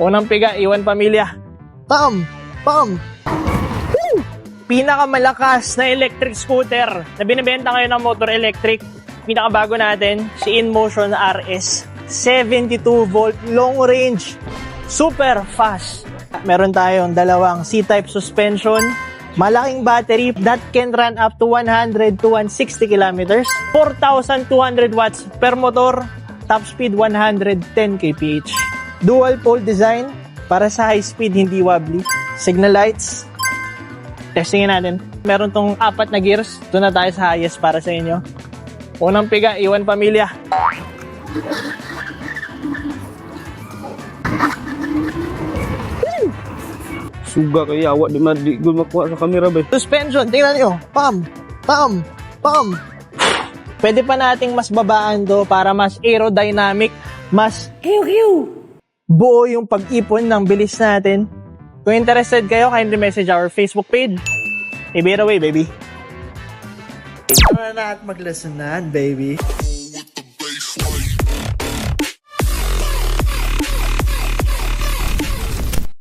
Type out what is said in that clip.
Unang piga, iwan pamilya. Pam! Pam! Woo! Pinakamalakas na electric scooter na binibenta ngayon ng Motor Electric. Pinakabago natin, si InMotion RS. 72 volt, long range, super fast. Meron tayong dalawang C-type suspension, malaking battery that can run up to 100 to 160 kilometers, 4,200 watts per motor, top speed 110 kph. Dual pole design para sa high speed, hindi wobbly. Signal lights. Testingin natin. Meron tong 4 na gears. Doon na tayo sa highest para sa inyo. Unang piga, iwan pamilya. Suga kaya awak di gul makuha sa kamera ba. Suspension, tingnan nyo. Pam! Pam! Pam! Pwede pa nating mas babaan to para mas aerodynamic, mas buo yung pag-ipon ng bilis natin. Kung interested kayo, kindly message our Facebook page. Bear away, baby. Tara na at maglasanan, baby.